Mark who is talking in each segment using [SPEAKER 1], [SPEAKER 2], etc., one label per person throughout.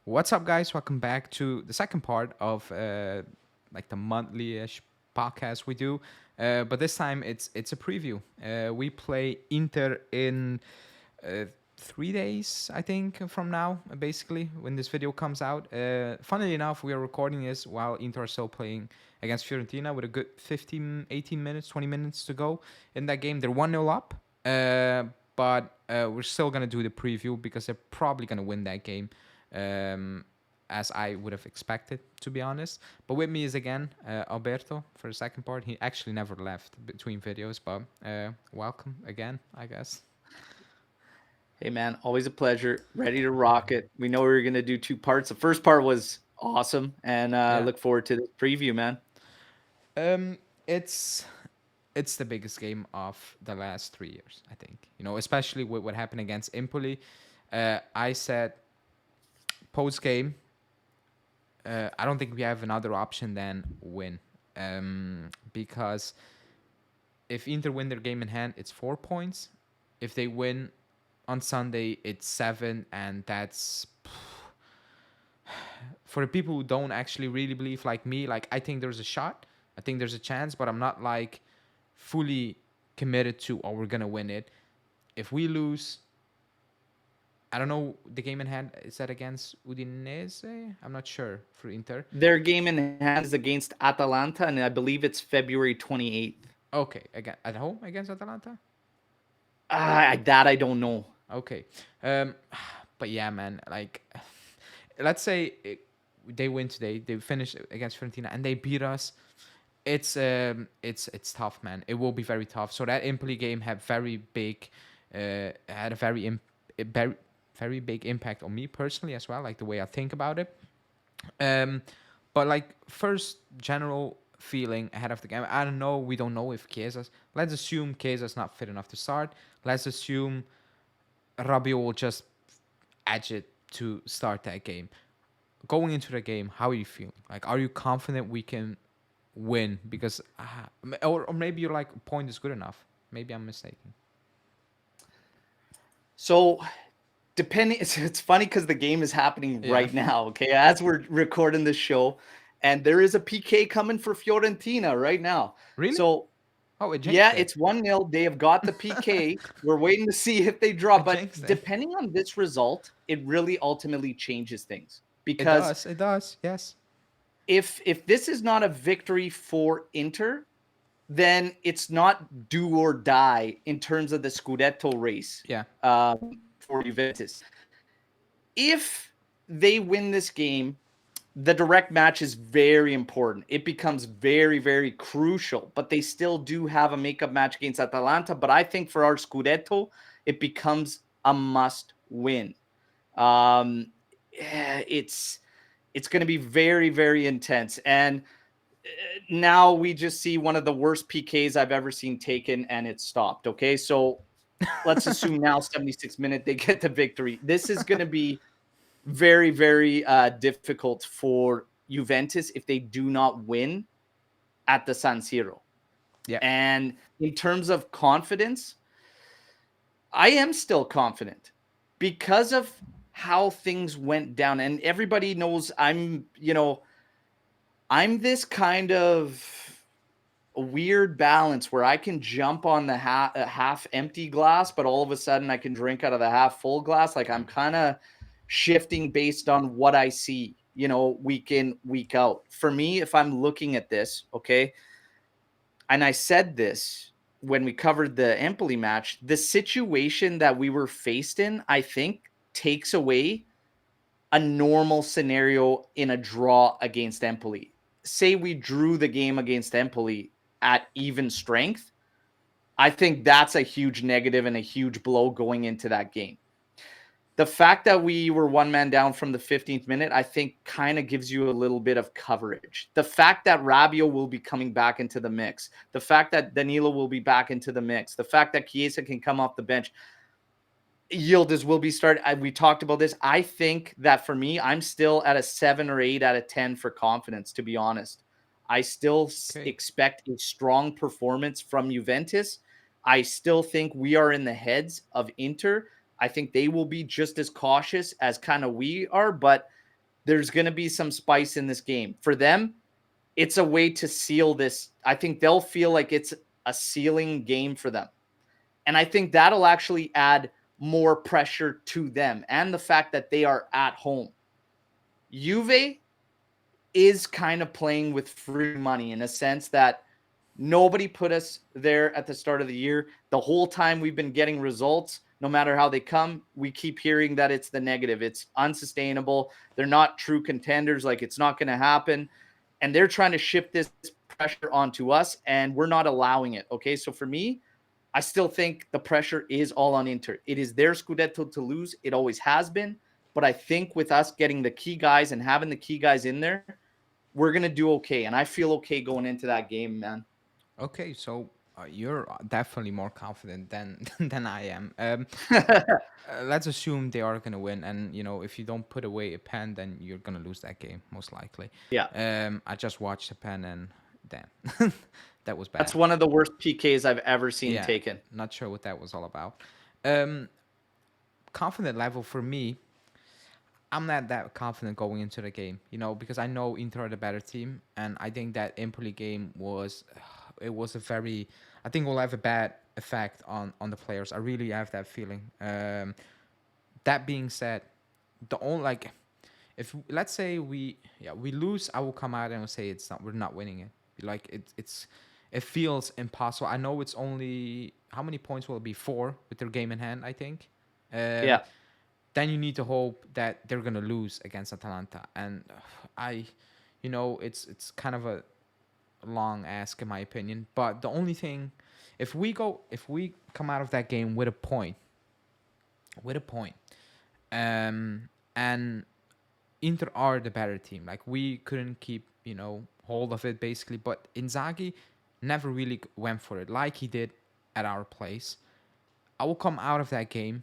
[SPEAKER 1] What's up, guys? Welcome back to the second part of like the monthly-ish podcast we do, but this time it's a preview. We play Inter in uh, 3 days, I think, from now, basically, when this video comes out. Funnily enough, we are recording this while Inter are still playing against Fiorentina with a good 15, 18 minutes, 20 minutes to go in that game. They're 1-0 up, but we're still going to do the preview because they're probably going to win that game. As I would have expected, to be honest. But with me is again Alberto for the second part. He actually never left between videos, but welcome again, I guess.
[SPEAKER 2] Hey man, always a pleasure. Ready to rock it. We know we are gonna do two parts. The first part was awesome, and
[SPEAKER 1] Yeah.
[SPEAKER 2] look forward to the preview, man.
[SPEAKER 1] Um, it's it's the biggest game of the last 3 years, I think. Especially with what happened against Empoli. I said post game, I don't think we have another option than win, because if Inter win their game in hand, it's 4 points. If they win on Sunday, it's 7, and that's for the people who don't actually really believe like me. Like, I think there's a shot, I think there's a chance, but I'm not like fully committed to, oh, we're gonna win it. If we lose, I don't know the game in hand. Is that against Udinese? I'm not sure for Inter.
[SPEAKER 2] Their game in hand is against Atalanta, and I believe it's February 28th.
[SPEAKER 1] Okay, again at home against Atalanta.
[SPEAKER 2] That I don't know.
[SPEAKER 1] Okay, um, but yeah, man. Like, let's say they win today. They finish against Fiorentina and they beat us. It's tough, man. It will be very tough. So that Empoli game had very big, had a very very big impact on me personally as well. Like the way I think about it. Um, but like first general feeling ahead of the game, I don't know. We don't know if Chiesa's. Let's assume Chiesa's not fit enough to start. Let's assume Rabiot will just edge it to start that game. Going into the game, how are you feeling? Like, are you confident we can win? Because, or maybe you're like, a point is good enough. Maybe I'm mistaken.
[SPEAKER 2] So depending, it's funny because the game is happening
[SPEAKER 1] Yeah.
[SPEAKER 2] right now. Okay, as we're recording this show, and there is a PK coming for Fiorentina right now.
[SPEAKER 1] Really?
[SPEAKER 2] So
[SPEAKER 1] Oh, it
[SPEAKER 2] yeah,
[SPEAKER 1] jinxed it.
[SPEAKER 2] it's 1-0. They have got the PK. We're waiting to see if they draw.
[SPEAKER 1] It
[SPEAKER 2] But
[SPEAKER 1] jinxed it.
[SPEAKER 2] depending on this result, it really ultimately changes things.
[SPEAKER 1] It
[SPEAKER 2] Because
[SPEAKER 1] does. It does. Yes.
[SPEAKER 2] if this is not a victory for Inter, then it's not do or die in terms of the Scudetto race
[SPEAKER 1] Yeah.
[SPEAKER 2] for Juventus. If they win this game, the direct match is very important. It becomes very, very crucial, but they still do have a makeup match against Atalanta. But I think for our Scudetto, it becomes a must win. It's going to be very, very intense. And now we just see one of the worst PKs I've ever seen taken, and it stopped. Okay. So let's assume now 76 minute they get the victory. This is going to be very, very difficult for Juventus if they do not win at the San Siro.
[SPEAKER 1] Yeah.
[SPEAKER 2] And in terms of confidence, I am still confident because of how things went down. And everybody knows I'm this kind of a weird balance where I can jump on the half empty glass, but all of a sudden I can drink out of the half full glass. Like I'm kind of shifting based on what I see, week in, week out. For me, if I'm looking at this, okay, and I said this when we covered the Empoli match, the situation that we were faced in, I think, takes away a normal scenario in a draw against Empoli. Say we drew the game against Empoli at even strength. I think that's a huge negative and a huge blow going into that game. The fact that we were one man down from the 15th minute, I think kind of gives you a little bit of coverage. The fact that Rabiot will be coming back into the mix, the fact that Danilo will be back into the mix, the fact that Chiesa can come off the bench, Yildiz will be started. We talked about this. I think that for me, I'm still at a 7 or 8 out of 10 for confidence, to be honest. I still
[SPEAKER 1] Okay.
[SPEAKER 2] expect a strong performance from Juventus. I still think we are in the heads of Inter. I think they will be just as cautious as kind of we are, but there's going to be some spice in this game. For them, it's a way to seal this. I think they'll feel like it's a sealing game for them. And I think that'll actually add more pressure to them, and the fact that they are at home. Juve is kind of playing with free money in a sense that nobody put us there at the start of the year. The whole time we've been getting results, no matter how they come, we keep hearing that it's the negative. It's unsustainable. They're not true contenders. Like, it's not going to happen. And they're trying to shift this pressure onto us, and we're not allowing it. Okay. So for me, I still think the pressure is all on Inter. It is their Scudetto to lose. It always has been. But I think with us getting the key guys and having the key guys in there, we're going to do okay. And I feel okay going into that game, man.
[SPEAKER 1] Okay, so you're definitely more confident than than I am. Let's assume they are gonna win, and if you don't put away a pen, then you're gonna lose that game most likely.
[SPEAKER 2] Yeah.
[SPEAKER 1] I just watched the pen, and damn, that was
[SPEAKER 2] That's
[SPEAKER 1] bad.
[SPEAKER 2] one of the worst PKs I've ever seen
[SPEAKER 1] Yeah,
[SPEAKER 2] taken.
[SPEAKER 1] not sure what that was all about. Um, Confident level for me, I'm not that confident going into the game, because I know Inter are the better team, and I think that Empoli game was, it was a very, I think will have a bad effect on the players. I really have that feeling. That being said, the only like, if let's say we lose, I will come out and will say we're not winning it. Like it feels impossible. I know it's only how many points will it be? 4 with their game in hand, I think. Um,
[SPEAKER 2] Yeah.
[SPEAKER 1] then you need to hope that they're gonna lose against Atalanta. And I, it's kind of a long ask in my opinion. But the only thing, if we come out of that game with a point, and Inter are the better team. Like we couldn't keep hold of it basically, but Inzaghi never really went for it like he did at our place. I will come out of that game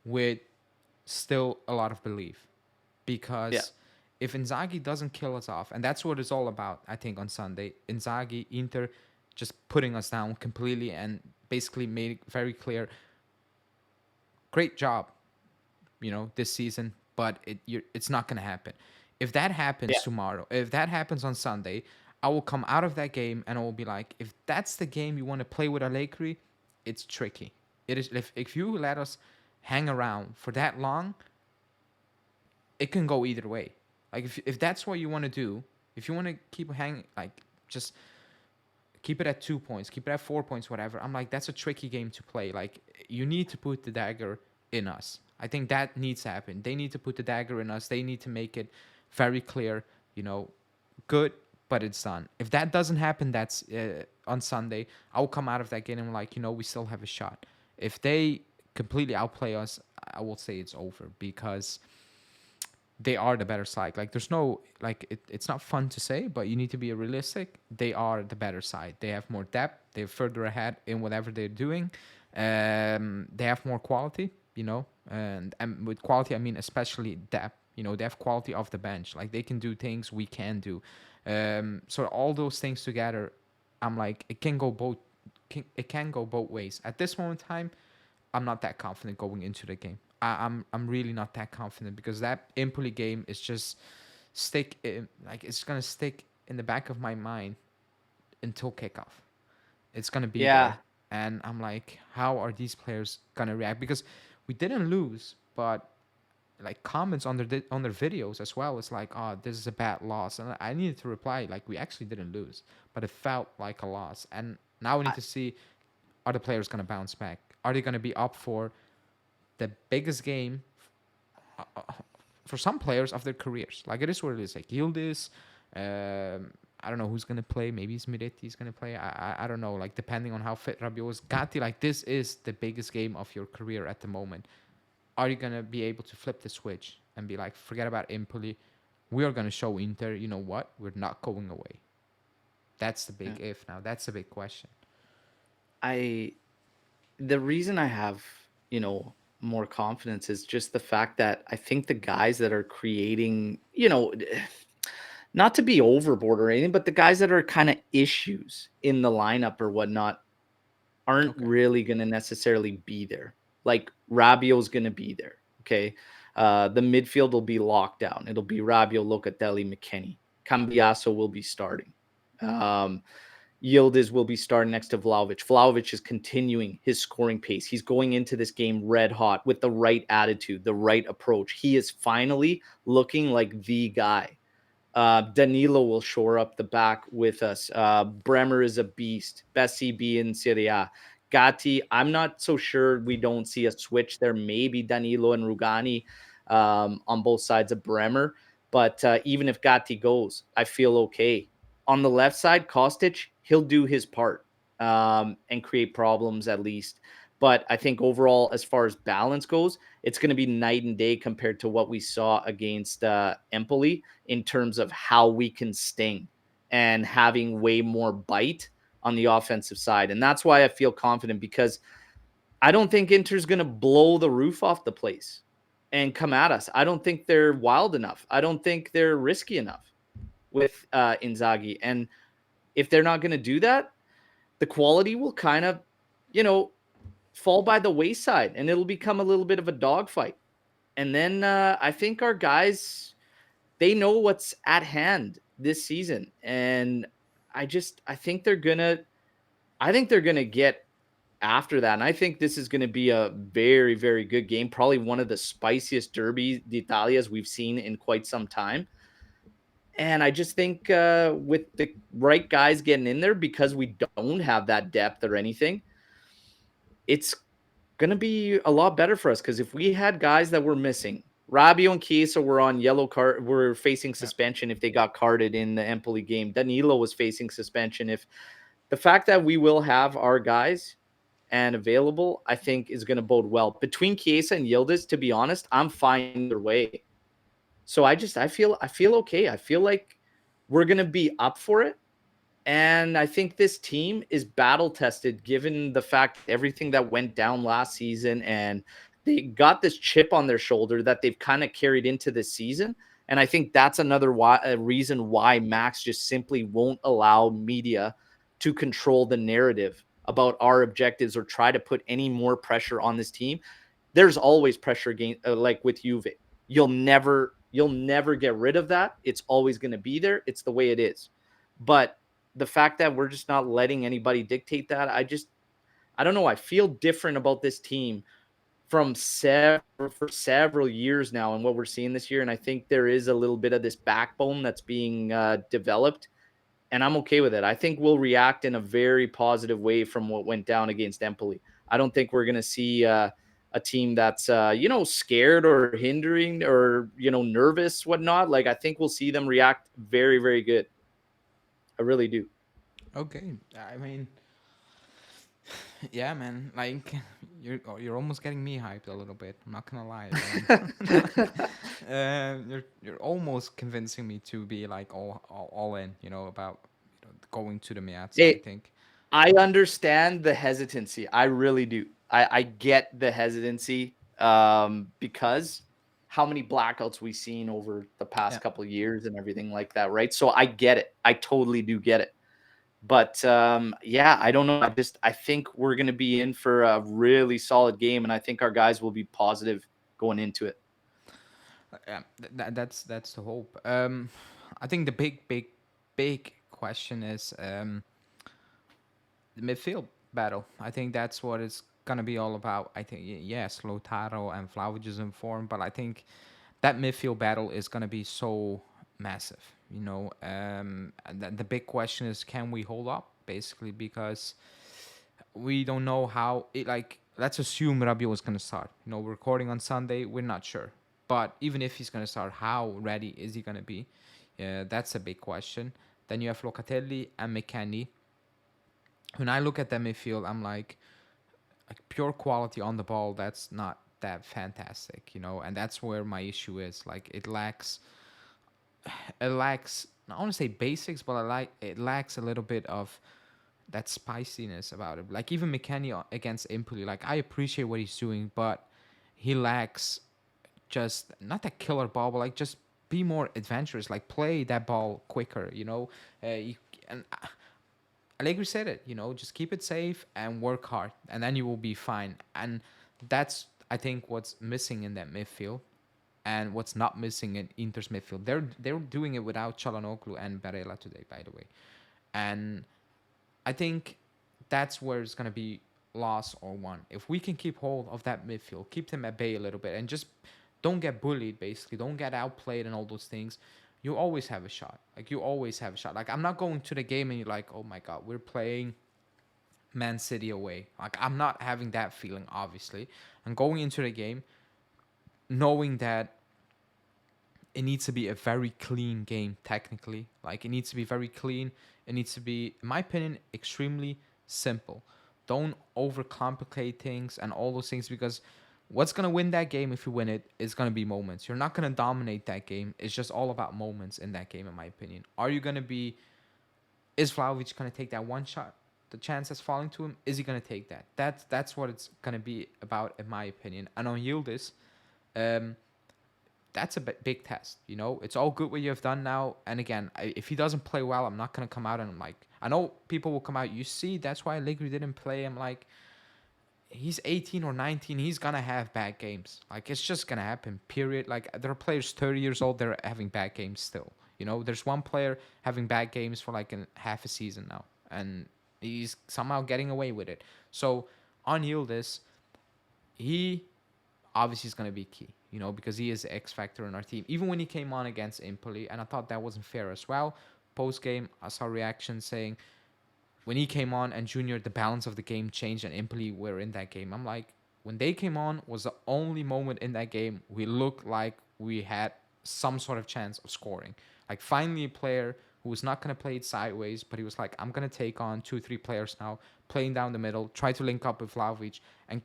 [SPEAKER 1] with still a lot of belief
[SPEAKER 2] Yeah.
[SPEAKER 1] because if Inzaghi doesn't kill us off, and that's what it's all about, I think on Sunday, Inzaghi, Inter, just putting us down completely and basically made it very clear. Great job, this season, but it's not gonna happen. If that happens
[SPEAKER 2] Yeah.
[SPEAKER 1] tomorrow, if that happens on Sunday, I will come out of that game and I will be like, if that's the game you want to play with Allegri, it's tricky. It is if you let us hang around for that long, it can go either way. Like if that's what you want to do, if you want to keep hanging, like just keep it at 2 points, keep it at 4 points, whatever. I'm like, that's a tricky game to play. Like you need to put the dagger in us. I think that needs to happen. They need to put the dagger in us. They need to make it very clear, good, but it's done. If that doesn't happen, that's on Sunday. I'll come out of that game and I'm like, we still have a shot. If they completely outplay us, I will say it's over because they are the better side. Like there's no it's not fun to say, but you need to be realistic. They are the better side. They have more depth. They're further ahead in whatever they're doing. They have more quality, and with quality I mean especially depth. They have quality off the bench. Like they can do things we can do. So all those things together, I'm like it can go both. It can go both ways. At this moment in time, I'm not that confident going into the game. I'm really not that confident because that Empoli game is just it's gonna stick in the back of my mind until kickoff. It's gonna be
[SPEAKER 2] Yeah.
[SPEAKER 1] there, and I'm like, how are these players gonna react? Because we didn't lose, but like comments on their videos as well. It's like, oh, this is a bad loss, and I needed to reply like we actually didn't lose, but it felt like a loss. And now we need to see, are the players gonna bounce back? Are they gonna be up for the biggest game for some players of their careers? Like it is what it is. Like Yildiz, I don't know who's gonna play. Maybe Smiretti's gonna play. I don't know. Like depending on how fit Rabiot is. Gatti, like this is the biggest game of your career at the moment. Are you gonna be able to flip the switch and be like, forget about Empoli, we are gonna show Inter, you know what? We're not going away. That's the big if now. That's the big question.
[SPEAKER 2] The reason I have, more confidence is just the fact that I think the guys that are creating, not to be overboard or anything, but the guys that are kind of issues in the lineup or whatnot aren't
[SPEAKER 1] Okay.
[SPEAKER 2] really going to necessarily be there. Like Rabiot's going to be there. Okay. The midfield will be locked down. It'll be Rabiot, Locatelli, McKennie. Cambiaso will be starting. Yildiz will be starting next to Vlahovic. Vlahovic is continuing his scoring pace. He's going into this game red hot with the right attitude, the right approach. He is finally looking like the guy. Danilo will shore up the back with us. Bremer is a beast. Best CB in Serie A. Gatti, I'm not so sure we don't see a switch there. Maybe Danilo and Rugani on both sides of Bremer. But even if Gatti goes, I feel okay. On the left side, Kostic, he'll do his part and create problems at least. But I think overall, as far as balance goes, it's going to be night and day compared to what we saw against Empoli in terms of how we can sting and having way more bite on the offensive side. And that's why I feel confident, because I don't think Inter's going to blow the roof off the place and come at us. I don't think they're wild enough. I don't think they're risky enough with Inzaghi. And if they're not going to do that, the quality will kind of, fall by the wayside, and it'll become a little bit of a dogfight. And then I think our guys, they know what's at hand this season. And I think they're gonna get after that. And I think this is going to be a very, very good game. Probably one of the spiciest Derby d'Italias we've seen in quite some time. And I just think with the right guys getting in there, because we don't have that depth or anything, it's going to be a lot better for us. Because if we had guys that were missing, Rabiot and Chiesa were on yellow card, were facing suspension if they got carded in the Empoli game. Danilo was facing suspension. If the fact that we will have our guys and available, I think is going to bode well. Between Chiesa and Yildiz, to be honest, I'm fine either way. So I feel okay. I feel like we're going to be up for it. And I think this team is battle tested given the fact everything that went down last season, and they got this chip on their shoulder that they've kind of carried into this season. And I think that's another reason why Max just simply won't allow media to control the narrative about our objectives or try to put any more pressure on this team. There's always pressure like with Juve. You'll never get rid of that. It's always going to be there. It's the way it is. But the fact that we're just not letting anybody dictate that, I don't know. I feel different about this team for several years now and what we're seeing this year. And I think there is a little bit of this backbone that's being developed, and I'm okay with it. I think we'll react in a very positive way from what went down against Empoli. I don't think we're going to see a team that's, scared or hindering or, nervous, whatnot. Like, I think we'll see them react very, very good. I really do.
[SPEAKER 1] Okay, I mean, yeah, man. Like, you're almost getting me hyped a little bit. I'm not gonna lie. You're almost convincing me to be like all in. About going to the Miazza. I
[SPEAKER 2] Hey,
[SPEAKER 1] think.
[SPEAKER 2] I understand the hesitancy. I really do. I get the hesitancy because how many blackouts we've seen over the past
[SPEAKER 1] Yeah.
[SPEAKER 2] couple of years and everything like that, right? So I get it. I totally do get it. But yeah, I don't know. I think we're going to be in for a really solid game, and I think our guys will be positive going into it.
[SPEAKER 1] Yeah, that's the hope. I think the big question is the midfield battle. I think that's what it's gonna be all about. I think yes, Lautaro and Vlahovic is in form, but I think that midfield battle is gonna be so massive. And the big question is, can we hold up? Basically, because we don't know how it like. Let's assume Rabiot is gonna start. We're recording on Sunday. We're not sure, but even if he's gonna start, how ready is he gonna be? That's a big question. Then you have Locatelli and McKennie. When I look at that midfield, I'm like pure quality on the ball. That's not that fantastic, and that's where my issue is. Like it lacks. I don't want to say basics, but it lacks a little bit of that spiciness about it. Like even McKennie against Empoli, like I appreciate what he's doing, but he lacks just not that killer ball, but like just be more adventurous. Like play that ball quicker, and Allegri said it, just keep it safe and work hard, and then you will be fine. And that's, I think, what's missing in that midfield. and what's not missing in Inter's midfield. They're doing it without Çalhanoğlu and Barella today, by the way. And I think that's where it's gonna be loss or won. If we can keep hold of that midfield, keep them at bay a little bit, and just don't get bullied, basically, don't get outplayed and all those things, you always have a shot. Like you always have a shot. Like I'm not going to the game and you're like, oh my god, we're playing Man City away. Like I'm not having that feeling. Obviously, I'm going into the game knowing that it needs to be a very clean game technically. Like it needs to be very clean. It needs to be, in my opinion, extremely simple. Don't overcomplicate things and all those things, because what's gonna win that game, if you win it, is gonna be moments. You're not gonna dominate that game. It's just all about moments in that game, in my opinion. Are you gonna be? Is Vlahovic gonna take that one shot? The chance that's falling to him, is he gonna take that? That's what it's gonna be about, in my opinion. And on Yildiz, um, that's a big test. You know, it's all good what you have done now. And again, if he doesn't play well, I'm not gonna come out and I'm like, I know people will come out. You see, that's why Allegri didn't play. I'm like, he's 18 or 19. He's gonna have bad games. Like it's just gonna happen. Period. Like there are players 30 years old. They're having bad games still. You know, there's one player having bad games for like half a season now, and he's somehow getting away with it. So on Yildiz, he obviously is going to be key, you know, because he is the X factor in our team. Even when he came on against Empoli, and I thought that wasn't fair as well. Post game, I saw reactions saying when he came on and Junior, the balance of the game changed and Empoli were in that game. I'm like, when they came on was the only moment in that game we looked like we had some sort of chance of scoring. Like finally a player who was not going to play it sideways, but he was like, I'm going to take on 2-3 players now, playing down the middle, try to link up with Vlahovic and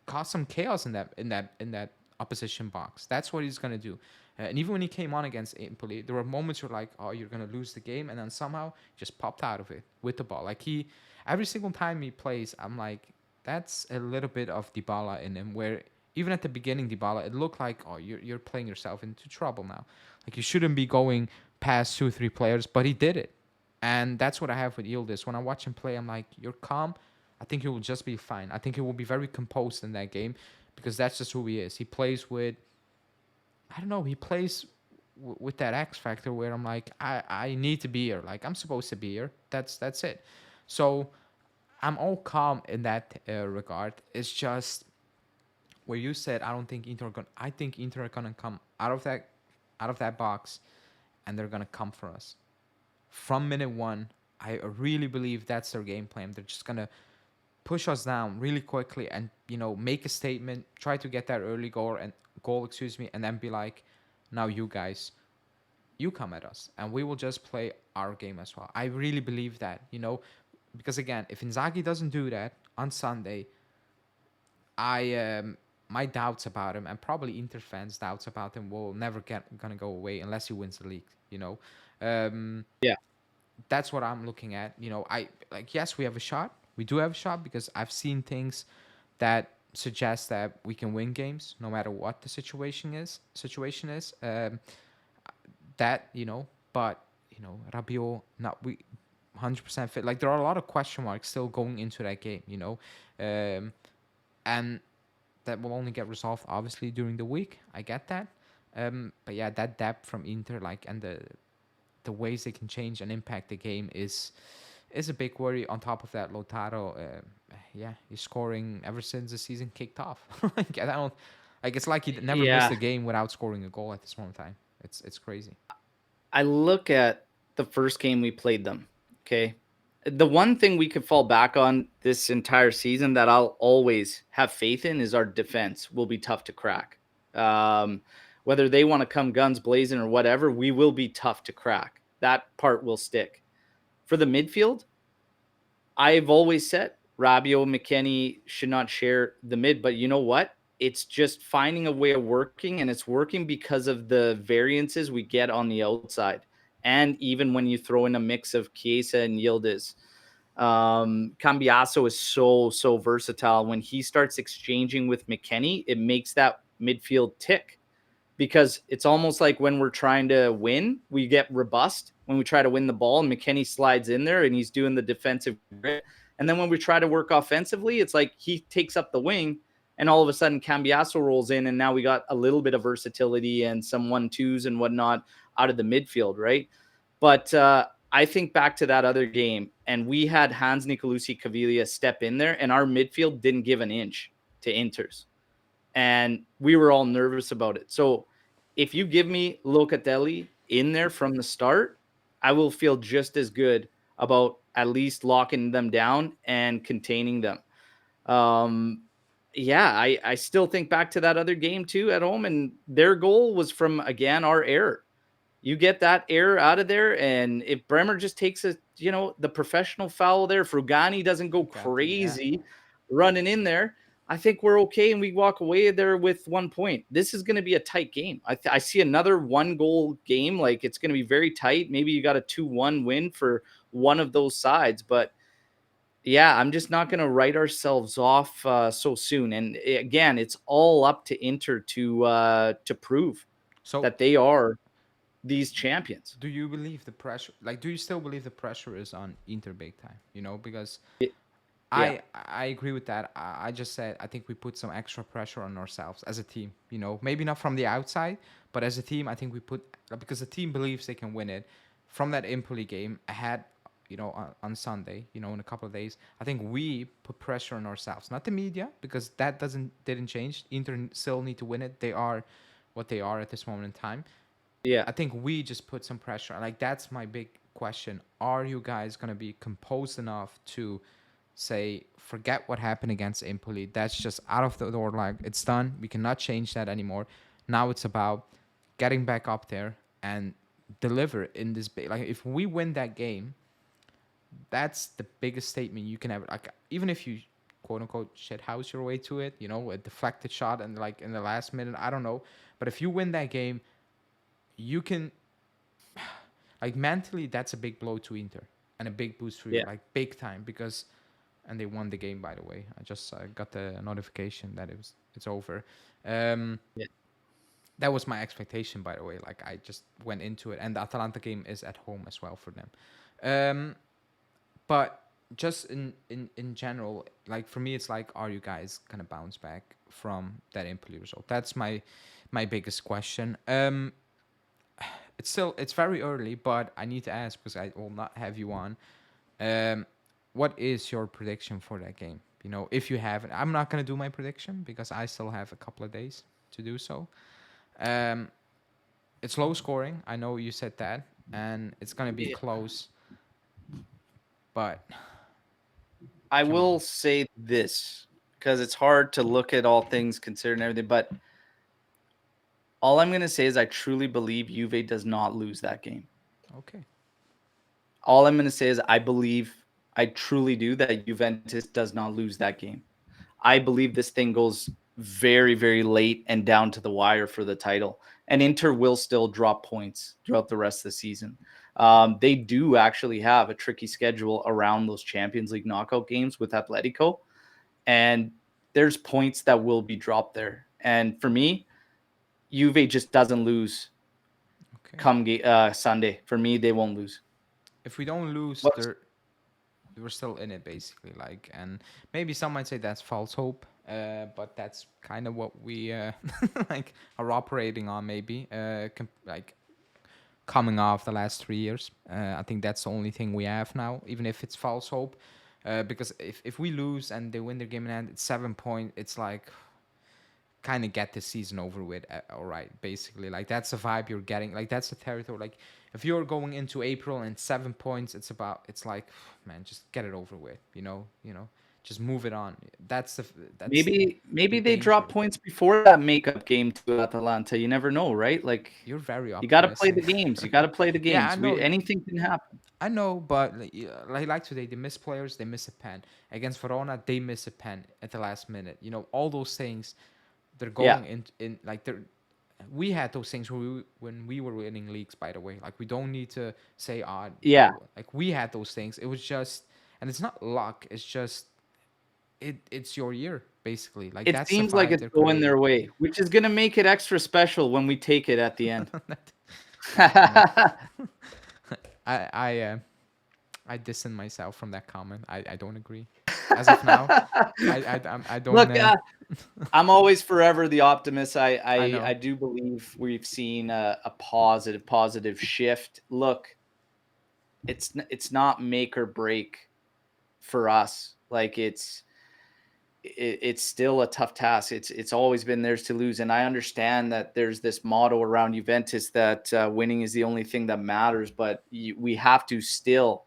[SPEAKER 1] cause some chaos in that opposition box. That's what he's gonna do. And even when he came on against Empoli, there were moments where like, oh, you're gonna lose the game, and then somehow just popped out of it with the ball. Like he, every single time he plays, I'm like, that's a little bit of Dybala in him. Where even at the beginning, Dybala, it looked like, oh, you're playing yourself into trouble now. Like you shouldn't be going past 2-3 players, but he did it. And that's what I have with Yildiz. When I watch him play, I'm like, you're calm. I think he will just be fine. I think he will be very composed in that game because that's just who he is. He plays with, I don't know, he plays with that X factor where I'm like, I need to be here. Like I'm supposed to be here. That's it. So I'm all calm in that regard. It's just where you said I don't think Inter are gonna. I think Inter are gonna come out of that box, and they're gonna come for us from minute one. I really believe that's their game plan. They're just gonna push us down really quickly and make a statement, try to get that early goal, excuse me, and then be like, now you guys, you come at us and we will just play our game as well. I really believe that, because again, if Inzaghi doesn't do that on Sunday, I my doubts about him and probably Inter fans' doubts about him will never gonna go away unless he wins the league.
[SPEAKER 2] Yeah.
[SPEAKER 1] That's what I'm looking at. I like, yes, we have a shot. We do have a shot because I've seen things that suggest that we can win games no matter what the situation is. But Rabiot not we 100% fit. Like there are a lot of question marks still going into that game. And that will only get resolved obviously during the week. I get that. But yeah, that depth from Inter, like, and the ways they can change and impact the game is a big worry. On top of that, Lautaro, he's scoring ever since the season kicked off. Like I don't, like it's like he never missed a game without scoring a goal at this moment in time. It's crazy.
[SPEAKER 2] I look at the first game we played them. Okay. The one thing we could fall back on this entire season that I'll always have faith in is our defense will be tough to crack. Whether they want to come guns blazing or whatever, we will be tough to crack. That part will stick. For the midfield, I've always said Rabiot, McKennie should not share the mid, but you know what? It's just finding a way of working, and it's working because of the variances we get on the outside. And even when you throw in a mix of Chiesa and Yildiz, Cambiaso is so versatile. When he starts exchanging with McKennie, it makes that midfield tick, because it's almost like when we're trying to win, we get robust. When we try to win the ball and McKennie slides in there and he's doing the defensive grit. And then when we try to work offensively, it's like he takes up the wing and all of a sudden Cambiasso rolls in, and now we got a little bit of versatility and some 1-2s and whatnot out of the midfield, right? But I think back to that other game, and we had Hans Nicolucci Caviglia step in there, and our midfield didn't give an inch to Inter's, and we were all nervous about it. So if you give me Locatelli in there from the start, I will feel just as good about at least locking them down and containing them. Um, yeah, I still think back to that other game too at home, and their goal was from, again, our error. You get that error out of there, and if Bremer just takes the professional foul there, Frugani doesn't go
[SPEAKER 1] Gatti, yeah.
[SPEAKER 2] crazy running in there, I think we're okay, and we walk away there with 1 point. This is going to be a tight game. I see another 1-goal game. Like, it's going to be very tight. Maybe you got a 2-1 win for one of those sides, but yeah, I'm just not going to write ourselves off so soon. And again, it's all up to Inter to prove
[SPEAKER 1] So
[SPEAKER 2] that they are these champions.
[SPEAKER 1] do you believe the pressure? Like, do you still believe the pressure is on Inter big time? Because
[SPEAKER 2] Yeah.
[SPEAKER 1] I agree with that. I just said I think we put some extra pressure on ourselves as a team. Maybe not from the outside, but as a team, I think we put because the team believes they can win it. From that Empoli game ahead, on Sunday, in a couple of days, I think we put pressure on ourselves, not the media, because that didn't change. Inter still need to win it. They are what they are at this moment in time.
[SPEAKER 2] Yeah.
[SPEAKER 1] I think we just put some pressure. Like, that's my big question. Are you guys gonna be composed enough to say, forget what happened against Empoli? That's just out of the door. Like, it's done. We cannot change that anymore. Now it's about getting back up there and deliver in this big. Like, if we win that game, that's the biggest statement you can ever. Like, even if you quote unquote shit house your way to it, a deflected shot and like in the last minute, I don't know. But if you win that game, you can, like, mentally, that's a big blow to Inter and a big boost for you,
[SPEAKER 2] Yeah.
[SPEAKER 1] like, big time, because and they won the game, by the way. I just got the notification that it's over. Um,
[SPEAKER 2] Yeah.
[SPEAKER 1] that was my expectation, by the way. Like, I just went into it, and the Atalanta game is at home as well for them. But just in general, like, for me, it's like, are you guys gonna bounce back from that Empoli result? That's my biggest question. It's very early, but I need to ask because I will not have you on. Um, what is your prediction for that game? If you have it, I'm not gonna do my prediction because I still have a couple of days to do so. Um, it's low scoring. I know you said that, and it's gonna be
[SPEAKER 2] Yeah.
[SPEAKER 1] close. But
[SPEAKER 2] I
[SPEAKER 1] come on,
[SPEAKER 2] will say this because it's hard to look at all things considering everything, but all I'm going to say is I truly believe Juve does not lose that game.
[SPEAKER 1] okay,
[SPEAKER 2] All I'm going to say is I truly do, that Juventus does not lose that game. I believe this thing goes very, very late and down to the wire for the title. And Inter will still drop points throughout the rest of the season. They do actually have a tricky schedule around those Champions League knockout games with Atletico. And there's points that will be dropped there. And for me, Juve just doesn't lose
[SPEAKER 1] okay.
[SPEAKER 2] come Sunday. For me, they won't lose.
[SPEAKER 1] If we don't lose,
[SPEAKER 2] What's
[SPEAKER 1] we're still in it, basically. Like, and maybe some might say that's false hope, but that's kind of what we like are operating on. Maybe like coming off the last 3 years. I think that's the only thing we have now, even if it's false hope. Because if we lose and they win their game in hand, it's 7 point. It's like, kind of get this season over with. All right, basically, like, that's the vibe you're getting. Like, that's the territory. Like, if you're going into April and 7 points, it's like, man, just get it over with. Just move it on. That's
[SPEAKER 2] maybe
[SPEAKER 1] the
[SPEAKER 2] they drop
[SPEAKER 1] danger.
[SPEAKER 2] points before that makeup game to Atalanta. You never know, right? Like,
[SPEAKER 1] You're very
[SPEAKER 2] you got to play
[SPEAKER 1] optimistic.
[SPEAKER 2] the games. You got to play the
[SPEAKER 1] Yeah, I
[SPEAKER 2] games.
[SPEAKER 1] know.
[SPEAKER 2] Anything can happen.
[SPEAKER 1] I know, but like, like today, they miss players. They miss a pen against Verona. They miss a pen at the last minute. All those things. They're
[SPEAKER 2] Yeah.
[SPEAKER 1] going in like they're. We had those things when we were winning leagues. By the way, like, we don't need to say odd.
[SPEAKER 2] Yeah.
[SPEAKER 1] Like, we had those things. It was just, and it's not luck. It's just it's your year, basically. Like,
[SPEAKER 2] It
[SPEAKER 1] that's the
[SPEAKER 2] seems like
[SPEAKER 1] vibe
[SPEAKER 2] it's
[SPEAKER 1] they're
[SPEAKER 2] going
[SPEAKER 1] creating.
[SPEAKER 2] their way, which is going to make it extra special when we take it at the end.
[SPEAKER 1] Yeah, I I distance myself from that comment. I don't agree. as of now. I don't.
[SPEAKER 2] Look, I'm always forever the optimist.
[SPEAKER 1] I
[SPEAKER 2] I
[SPEAKER 1] know.
[SPEAKER 2] do believe we've seen a positive shift. Look, it's not make or break for us. Like it's still a tough task. It's always been theirs to lose, and I understand that there's this motto around Juventus that winning is the only thing that matters. But we have to still.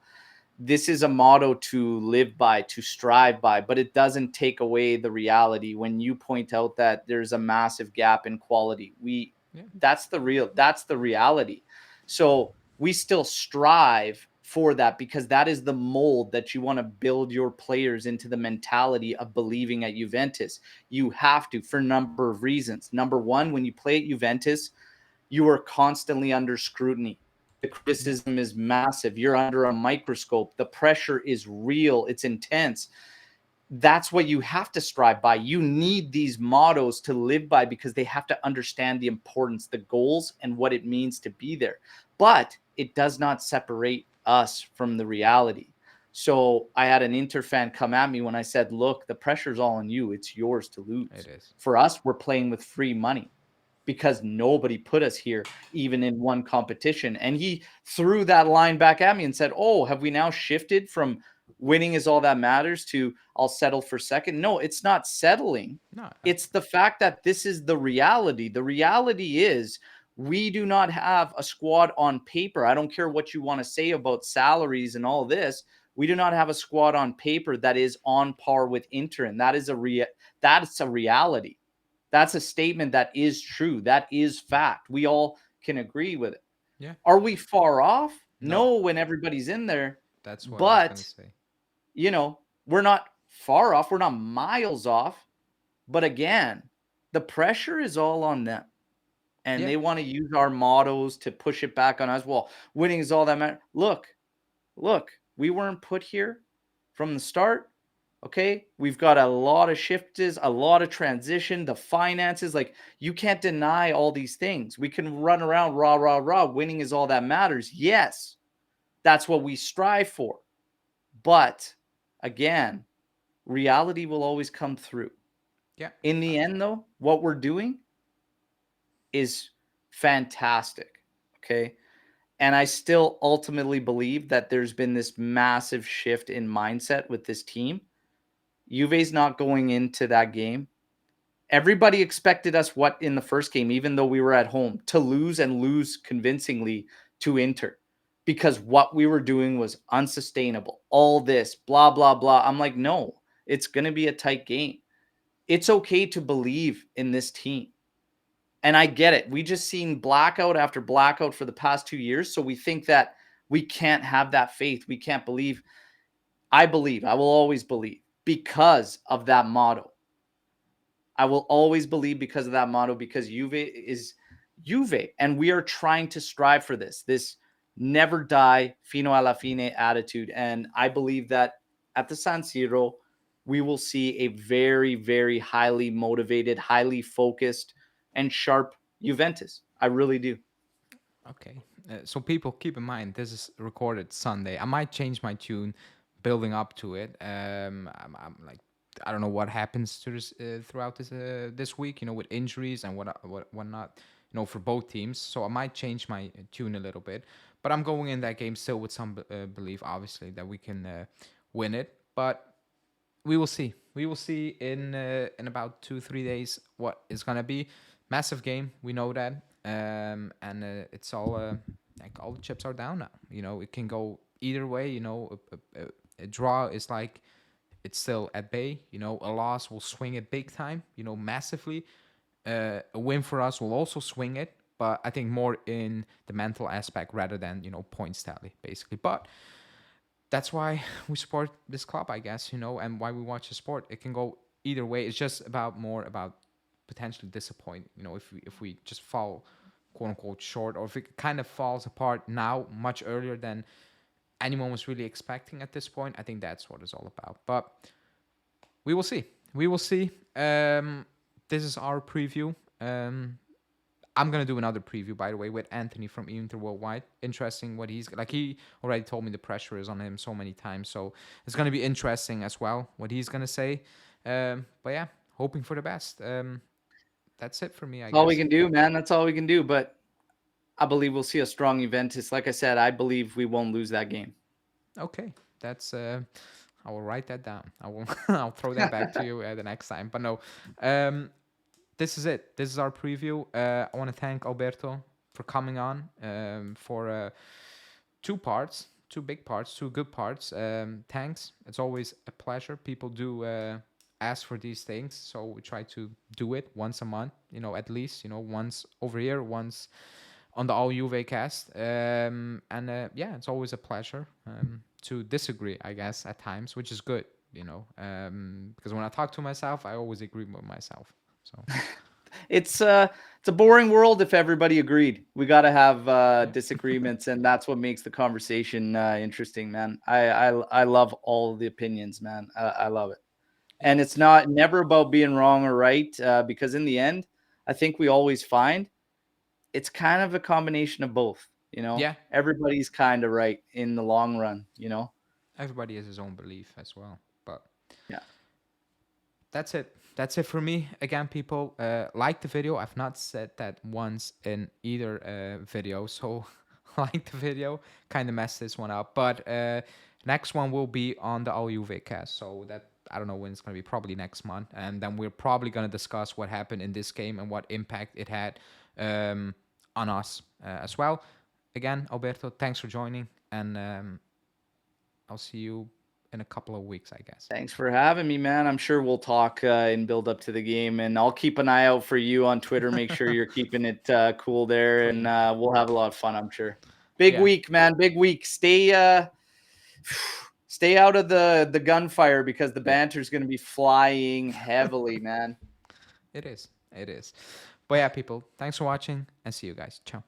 [SPEAKER 2] This is a motto to live by, to strive by, but it doesn't take away the reality when you point out that there's a massive gap in quality.
[SPEAKER 1] Yeah.
[SPEAKER 2] That's the reality. So we still strive for that because that is the mold that you want to build your players into the mentality of believing at Juventus. You have to for a number of reasons. Number one, when you play at Juventus, you are constantly under scrutiny. The
[SPEAKER 1] Yeah.
[SPEAKER 2] criticism is massive. You're under a microscope. The pressure is real. It's intense. That's what you have to strive by. You need these mottos to live by because they have to understand the importance, the goals, and what it means to be there. But it does not separate us from the reality. So I had an Inter fan come at me when I said, look, the pressure's all on you. It's yours to
[SPEAKER 1] It
[SPEAKER 2] lose.
[SPEAKER 1] is.
[SPEAKER 2] For us, we're playing with free money because nobody put us here, even in one competition. And he threw that line back at me and said, oh, have we now shifted from winning is all that matters to I'll settle for second? No, it's not settling.
[SPEAKER 1] No.
[SPEAKER 2] It's the fact that this is the reality. The reality is we do not have a squad on paper. I don't care what you want to say about salaries and all this. We do not have a squad on paper that is on par with Inter, and that's a reality. That's a statement that is true. That is fact. We all can agree with it.
[SPEAKER 1] Yeah.
[SPEAKER 2] Are we far off?
[SPEAKER 1] No.
[SPEAKER 2] No, when everybody's in there.
[SPEAKER 1] That's what I was gonna
[SPEAKER 2] But,
[SPEAKER 1] say.
[SPEAKER 2] we're not far off. We're not miles off. But again, the pressure is all on them. And
[SPEAKER 1] Yeah.
[SPEAKER 2] they want to use our mottos to push it back on us. Well, winning is all that matters. Look, we weren't put here from the start. Okay. We've got a lot of shifts, a lot of transition, the finances. Like, you can't deny all these things. We can run around rah, rah, rah. Winning is all that matters. Yes, that's what we strive for. But again, reality will always come through.
[SPEAKER 1] Yeah.
[SPEAKER 2] In the end, though, what we're doing is fantastic. Okay. And I still ultimately believe that there's been this massive shift in mindset with this team. Juve's not going into that game. Everybody expected us what in the first game, even though we were at home, to lose and lose convincingly to Inter because what we were doing was unsustainable. All this, blah, blah, blah. I'm like, no, it's going to be a tight game. It's okay to believe in this team. And I get it. We just seen blackout after blackout for the past 2 years. So we think that we can't have that faith. We can't believe. I believe. I will always believe because of that motto. I will always believe because of that motto because Juve is Juve. And we are trying to strive for this never die, fino alla fine attitude. And I believe that at the San Siro, we will see a very, very highly motivated, highly focused, and sharp Juventus. I really do.
[SPEAKER 1] Okay. So people keep in mind this is recorded Sunday. I might change my tune, building up to it. I'm like, I don't know what happens to this throughout this week. With injuries and what not. For both teams. So I might change my tune a little bit. But I'm going in that game still with some belief, obviously, that we can win it. But we will see. We will see in about 2-3 days what it's gonna be. Massive game. We know that. And it's all like all the chips are down now. It can go either way. A draw is like it's still at bay. A loss will swing it big time. Massively. A win for us will also swing it, but I think more in the mental aspect rather than points tally basically. But that's why we support this club, I guess. And why we watch the sport. It can go either way. It's just more about potentially disappoint. If we just fall quote unquote short, or if it kind of falls apart now much earlier than anyone was really expecting at this point. I think that's what it's all about. But we will see. We will see. This is our preview. I'm gonna do another preview, by the way, with Anthony from Inter Worldwide. Interesting what he's like. He already told me the pressure is on him so many times, so it's gonna be interesting as well what he's gonna say. But yeah, hoping for the best. That's it for me, I
[SPEAKER 2] All we
[SPEAKER 1] guess.
[SPEAKER 2] can do, man. That's all we can do. But I believe we'll see a strong Juventus. Like I said, I believe we won't lose that game.
[SPEAKER 1] Okay, that's. I will write that down. I will. I'll throw that back to you the next time. But no, this is it. This is our preview. I want to thank Alberto for coming on for two parts, two big parts, two good parts. Thanks. It's always a pleasure. People do ask for these things, so we try to do it once a month. At least once over here, once on the AllJuveCast. And it's always a pleasure to disagree, I guess, at times, which is good. Because when I talk to myself, I always agree with myself. So
[SPEAKER 2] It's a boring world if everybody agreed. We got to have disagreements, and that's what makes the conversation interesting, man. I love all the opinions, man. I love it, and it's never about being wrong or right, because in the end, I think we always find it's kind of a combination of both.
[SPEAKER 1] yeah,
[SPEAKER 2] Everybody's kind of right in the long run.
[SPEAKER 1] everybody has his own belief as well. But
[SPEAKER 2] Yeah.
[SPEAKER 1] that's it. That's it for me. Again, people, like the video. I've not said that once in either video, so like the video. Kind of messed this one up. But next one will be on the AllJuveCast. So that I don't know when it's gonna be. Probably next month, and then we're probably gonna discuss what happened in this game and what impact it had on us as well. Again, Alberto, thanks for joining, and I'll see you in a couple of weeks, I guess.
[SPEAKER 2] Thanks for having me, man. I'm sure we'll talk and build up to the game, and I'll keep an eye out for you on Twitter. Make sure you're keeping it cool there, and
[SPEAKER 1] Clean.
[SPEAKER 2] we'll have a lot of fun, I'm sure. Big
[SPEAKER 1] Yeah.
[SPEAKER 2] week, man. Big week. Stay out of the gunfire because the banter is going to be flying heavily, man.
[SPEAKER 1] It is. It is. But yeah, people, thanks for watching and see you guys. Ciao.